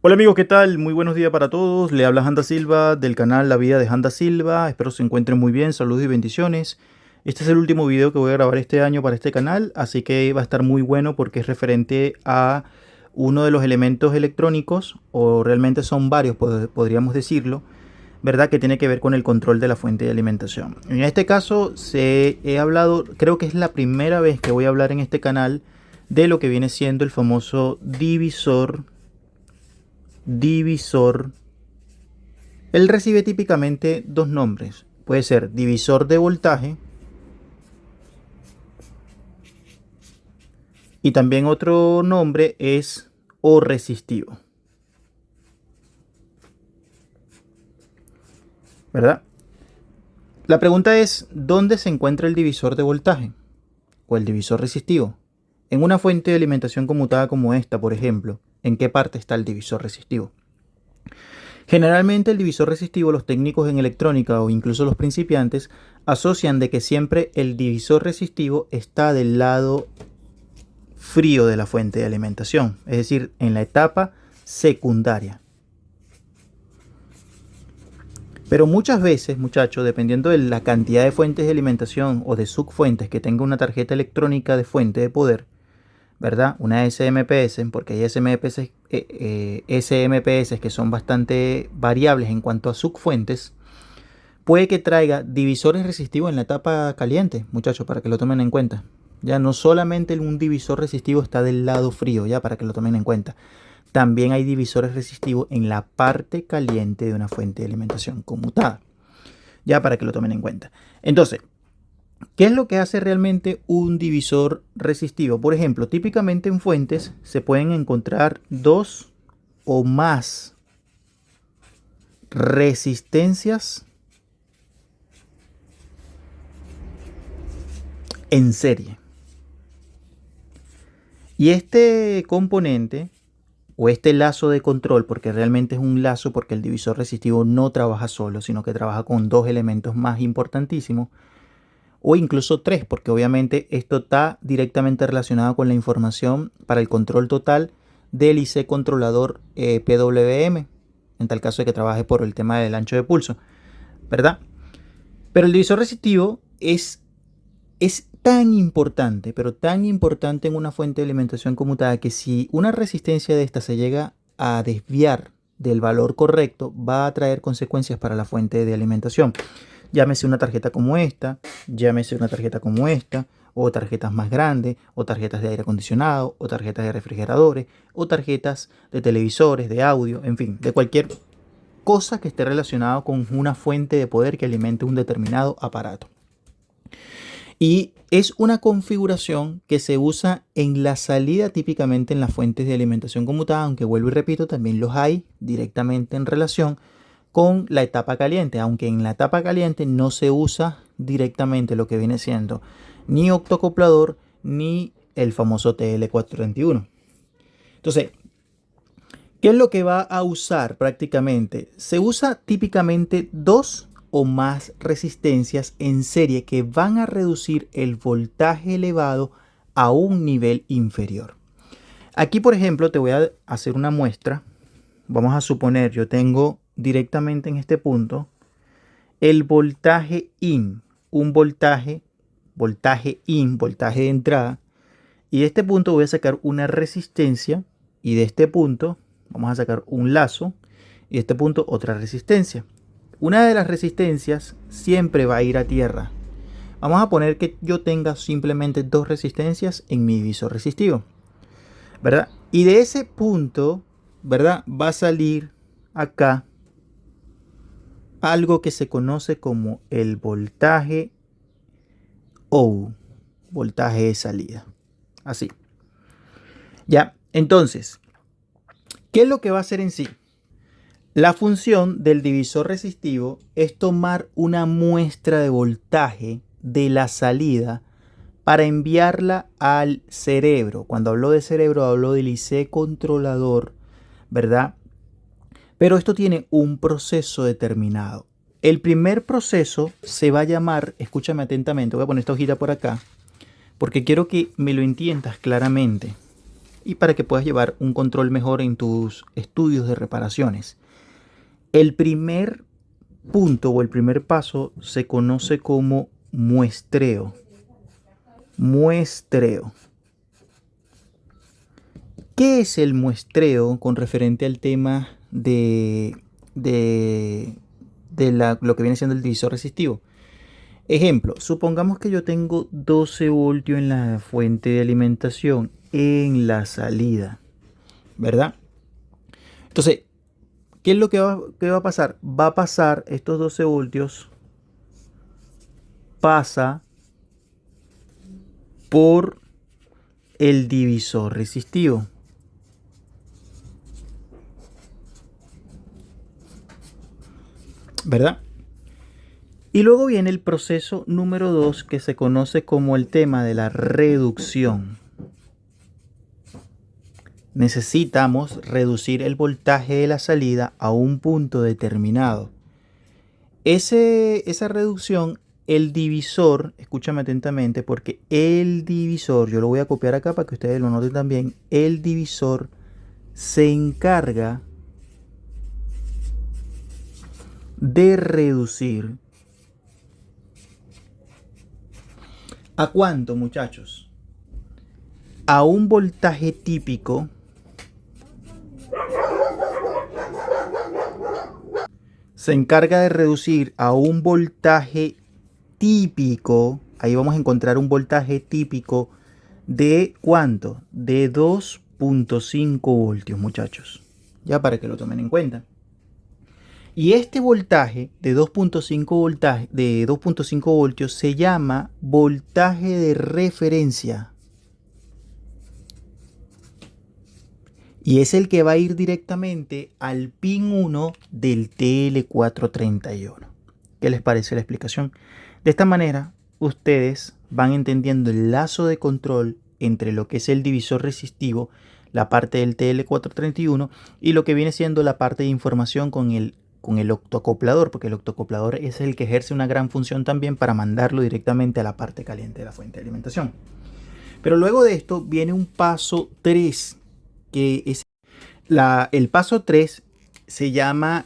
Hola amigos, ¿qué tal? Muy buenos días para todos. Le habla Handa Silva del canal La Vida de Handa Silva. Espero se encuentren muy bien. Saludos y bendiciones. Este es el último video que voy a grabar este año para este canal, así que va a estar muy bueno porque es referente a uno de los elementos electrónicos, o realmente son varios, podríamos decirlo, ¿verdad? Que tiene que ver con el control de la fuente de alimentación. En este caso he hablado, creo que es la primera vez que voy a hablar en este canal de lo que viene siendo el famoso divisor. Él recibe típicamente dos nombres. Puede ser divisor de voltaje y también otro nombre es o resistivo, ¿verdad? La pregunta es, ¿dónde se encuentra el divisor de voltaje o el divisor resistivo? En una fuente de alimentación conmutada como esta, por ejemplo, ¿en qué parte está el divisor resistivo? Generalmente el divisor resistivo, los técnicos en electrónica o incluso los principiantes asocian de que siempre el divisor resistivo está del lado frío de la fuente de alimentación, es decir, en la etapa secundaria. Pero muchas veces, muchachos, dependiendo de la cantidad de fuentes de alimentación o de subfuentes que tenga una tarjeta electrónica de fuente de poder, ¿verdad? Una SMPS, porque hay SMPS que son bastante variables en cuanto a subfuentes, puede que traiga divisores resistivos en la etapa caliente, muchachos, para que lo tomen en cuenta. Ya no solamente un divisor resistivo está del lado frío, ya para que lo tomen en cuenta. También hay divisores resistivos en la parte caliente de una fuente de alimentación conmutada. Ya para que lo tomen en cuenta. Entonces, ¿qué es lo que hace realmente un divisor resistivo? Por ejemplo, típicamente en fuentes se pueden encontrar dos o más resistencias en serie. Y este componente o este lazo de control, porque realmente es un lazo porque el divisor resistivo no trabaja solo, sino que trabaja con dos elementos más importantísimos, o incluso tres, porque obviamente esto está directamente relacionado con la información para el control total del IC controlador PWM, en tal caso de que trabaje por el tema del ancho de pulso, ¿verdad? Pero el divisor resistivo es tan importante, pero tan importante en una fuente de alimentación conmutada que si una resistencia de esta se llega a desviar del valor correcto, va a traer consecuencias para la fuente de alimentación. Llámese una tarjeta como esta, llámese una tarjeta como esta, o tarjetas más grandes, o tarjetas de aire acondicionado, o tarjetas de refrigeradores, o tarjetas de televisores, de audio, en fin, de cualquier cosa que esté relacionada con una fuente de poder que alimente un determinado aparato. Y es una configuración que se usa en la salida, típicamente en las fuentes de alimentación conmutada, aunque vuelvo y repito, también los hay directamente en relación con la etapa caliente, aunque en la etapa caliente no se usa directamente lo que viene siendo ni octocoplador ni el famoso TL431. Entonces, ¿qué es lo que va a usar prácticamente? Se usa típicamente dos o más resistencias en serie que van a reducir el voltaje elevado a un nivel inferior. Aquí, por ejemplo, te voy a hacer una muestra. Vamos a suponer, yo tengo directamente en este punto el voltaje IN, un voltaje IN, voltaje de entrada, y de este punto voy a sacar una resistencia, y de este punto vamos a sacar un lazo, y de este punto otra resistencia. Una de las resistencias siempre va a ir a tierra. Vamos a poner que yo tenga simplemente dos resistencias en mi divisor resistivo, ¿verdad? Y de ese punto, ¿verdad? Va a salir acá algo que se conoce como el voltaje O, voltaje de salida. Así. Ya, entonces, ¿qué es lo que va a hacer en sí? La función del divisor resistivo es tomar una muestra de voltaje de la salida para enviarla al cerebro. Cuando hablo de cerebro, hablo del IC controlador, ¿verdad? Pero esto tiene un proceso determinado. El primer proceso se va a llamar, escúchame atentamente, voy a poner esta hojita por acá, porque quiero que me lo entiendas claramente. y para que puedas llevar un control mejor en tus estudios de reparaciones. El primer punto o el primer paso se conoce como muestreo. Muestreo. ¿Qué es el muestreo con referente al tema de lo que viene siendo el divisor resistivo? Ejemplo, supongamos que yo tengo 12 voltios en la fuente de alimentación en la salida, ¿verdad? Entonces, ¿qué es lo que va a pasar? Va a pasar estos 12 voltios, pasa por el divisor resistivo. ¿Verdad? Y luego viene el proceso número 2 que se conoce como el tema de la reducción. Necesitamos reducir el voltaje de la salida a un punto determinado. Esa reducción, el divisor, escúchame atentamente porque el divisor, yo lo voy a copiar acá para que ustedes lo noten también, el divisor se encarga de reducir. ¿A cuánto, muchachos? A un voltaje típico se encarga de reducir a un voltaje típico. Ahí vamos a encontrar un voltaje típico de ¿cuánto? De 2.5 voltios, muchachos. Ya para que lo tomen en cuenta. Y este voltaje de 2.5 voltios se llama voltaje de referencia. Y es el que va a ir directamente al pin 1 del TL431. ¿Qué les parece la explicación? De esta manera, ustedes van entendiendo el lazo de control entre lo que es el divisor resistivo, la parte del TL431, y lo que viene siendo la parte de información con el octoacoplador, porque el octoacoplador es el que ejerce una gran función también para mandarlo directamente a la parte caliente de la fuente de alimentación. Pero luego de esto viene un paso 3, que es el paso 3 se llama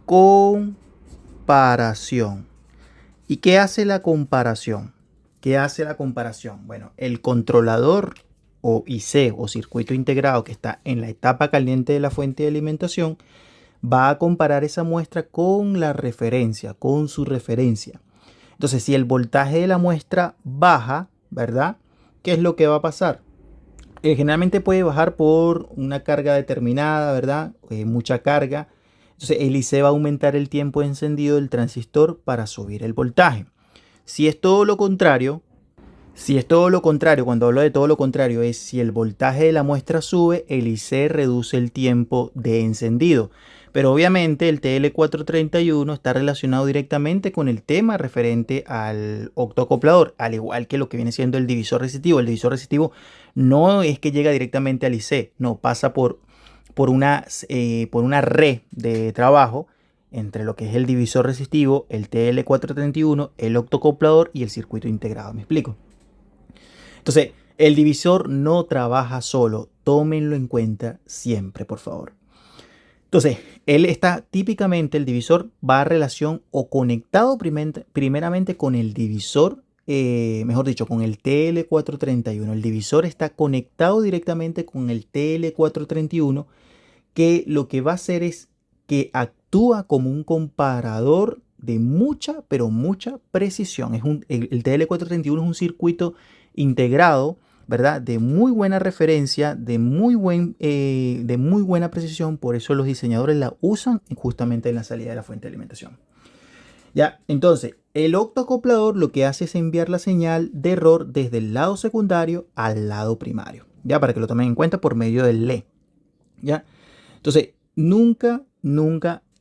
comparación. ¿Y qué hace la comparación? ¿Qué hace la comparación? Bueno, el controlador o IC o circuito integrado que está en la etapa caliente de la fuente de alimentación va a comparar esa muestra con la referencia, con su referencia. Entonces, si el voltaje de la muestra baja, ¿verdad? ¿Qué es lo que va a pasar? Generalmente puede bajar por una carga determinada, ¿verdad? Mucha carga. Entonces, el IC va a aumentar el tiempo de encendido del transistor para subir el voltaje. Si es todo lo contrario, cuando hablo de todo lo contrario, es si el voltaje de la muestra sube, el IC reduce el tiempo de encendido. Pero obviamente el TL431 está relacionado directamente con el tema referente al octoacoplador, al igual que lo que viene siendo el divisor resistivo. El divisor resistivo no es que llega directamente al IC, no, pasa por una red de trabajo entre lo que es el divisor resistivo, el TL431, el octoacoplador y el circuito integrado. ¿Me explico? Entonces, el divisor no trabaja solo. Tómenlo en cuenta siempre, por favor. Entonces, típicamente el divisor va a relación o conectado primeramente con el divisor, mejor dicho, con el TL431. El divisor está conectado directamente con el TL431, que lo que va a hacer es que actúa como un comparador de mucha, pero mucha precisión. El TL431 es un circuito integrado, ¿verdad? De muy buena referencia, de muy buena precisión. Por eso los diseñadores la usan justamente en la salida de la fuente de alimentación. Ya, entonces, el octoacoplador lo que hace es enviar la señal de error desde el lado secundario al lado primario. Ya, para que lo tomen en cuenta por medio del LED. Ya, entonces, nunca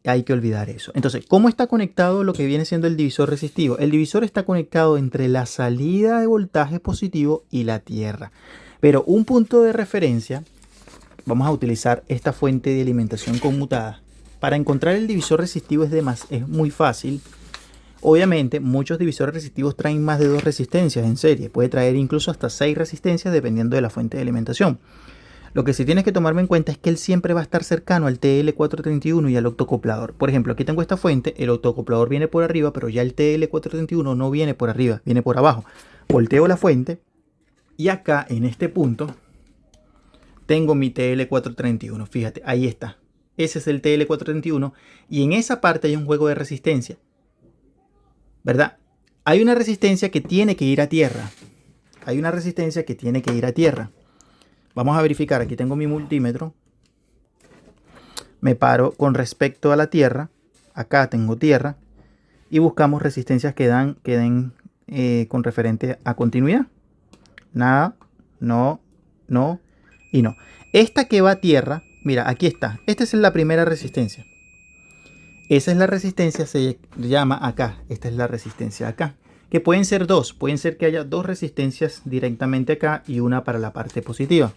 hay que olvidar eso. Entonces, ¿cómo está conectado lo que viene siendo el divisor resistivo? El divisor está conectado entre la salida de voltaje positivo y la tierra. Pero un punto de referencia, vamos a utilizar esta fuente de alimentación conmutada. Para encontrar el divisor resistivo es muy fácil. Obviamente, muchos divisores resistivos traen más de 2 resistencias en serie. Puede traer incluso hasta 6 resistencias dependiendo de la fuente de alimentación. Lo que sí tienes que tomarme en cuenta es que él siempre va a estar cercano al TL431 y al octocoplador. Por ejemplo, aquí tengo esta fuente, el octocoplador viene por arriba, pero ya el TL431 no viene por arriba, viene por abajo. Volteo la fuente y acá en este punto tengo mi TL431. Fíjate, ahí está. Ese es el TL431 y en esa parte hay un juego de resistencia, ¿verdad? Hay una resistencia que tiene que ir a tierra. Hay una resistencia que tiene que ir a tierra. Vamos a verificar. Aquí tengo mi multímetro. Me paro con respecto a la tierra. Acá tengo tierra. Y buscamos resistencias que den con referente a continuidad. Nada, no, no y no. Esta que va a tierra, mira, aquí está. Esta es la primera resistencia. Esa es la resistencia, se llama acá. Esta es la resistencia acá. Que pueden ser dos. Pueden ser que haya dos resistencias directamente acá y una para la parte positiva.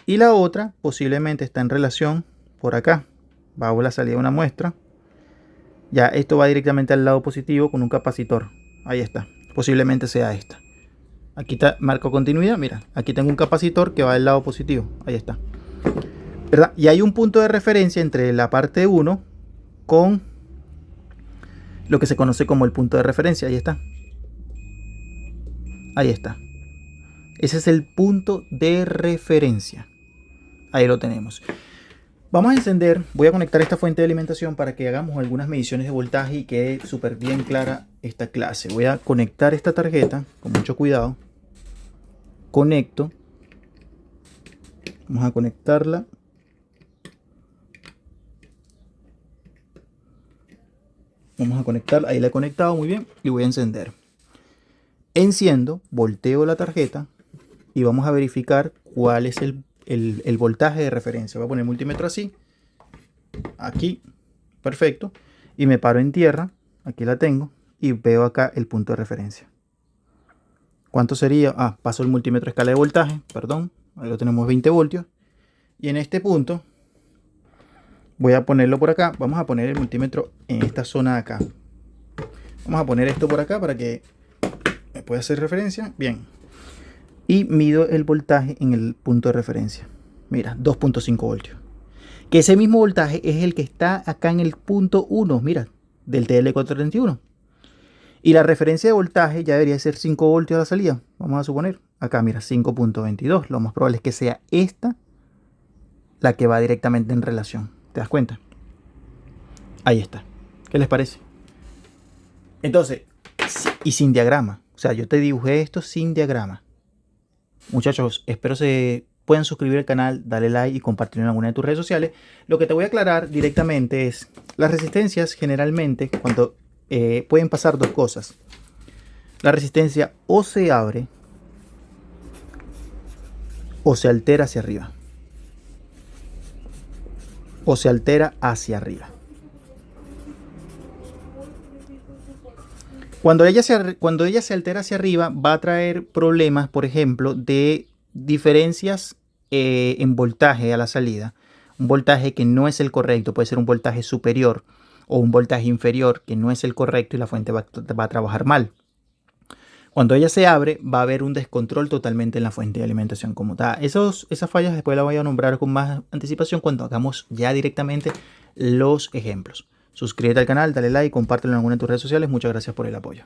Y la otra posiblemente está en relación por acá. Bajo la salida de una muestra. Ya esto va directamente al lado positivo con un capacitor. Ahí está. Posiblemente sea esta. Aquí está, marco continuidad. Mira, aquí tengo un capacitor que va del lado positivo. Ahí está. ¿Verdad? Y hay un punto de referencia entre la parte 1 con lo que se conoce como el punto de referencia. Ahí está. Ahí está. Ese es el punto de referencia. Ahí lo tenemos. Vamos a encender. Voy a conectar esta fuente de alimentación para que hagamos algunas mediciones de voltaje y quede súper bien clara esta clase. Voy a conectar esta tarjeta con mucho cuidado. Conecto. Vamos a conectarla. Vamos a conectarla. Ahí la he conectado muy bien. Y voy a encender. Enciendo, volteo la tarjeta y vamos a verificar cuál es el voltaje de referencia. Voy a poner el multímetro así, aquí, perfecto, y me paro en tierra, aquí la tengo, y veo acá el punto de referencia. ¿Cuánto sería? Paso el multímetro a escala de voltaje, perdón, ahí lo tenemos 20 voltios, y en este punto voy a ponerlo por acá. Vamos a poner el multímetro en esta zona de acá. Vamos a poner esto por acá para que me pueda hacer referencia. Bien. Y mido el voltaje en el punto de referencia. Mira, 2.5 voltios. Que ese mismo voltaje es el que está acá en el punto 1, mira, del TL431. Y la referencia de voltaje ya debería ser 5 voltios a la salida. Vamos a suponer. Acá, mira, 5.22. Lo más probable es que sea esta la que va directamente en relación. ¿Te das cuenta? Ahí está. ¿Qué les parece? Entonces, y sin diagrama. O sea, yo te dibujé esto sin diagrama. Muchachos, espero se puedan suscribir al canal, darle like y compartirlo en alguna de tus redes sociales. Lo que te voy a aclarar directamente es las resistencias generalmente cuando pueden pasar dos cosas. La resistencia o se abre o se altera hacia arriba. O se altera hacia arriba. Cuando ella se altera hacia arriba, va a traer problemas, por ejemplo, de diferencias en voltaje a la salida. Un voltaje que no es el correcto, puede ser un voltaje superior o un voltaje inferior que no es el correcto y la fuente va a trabajar mal. Cuando ella se abre, va a haber un descontrol totalmente en la fuente de alimentación como tal. Esas fallas después las voy a nombrar con más anticipación cuando hagamos ya directamente los ejemplos. Suscríbete al canal, dale like, compártelo en alguna de tus redes sociales. Muchas gracias por el apoyo.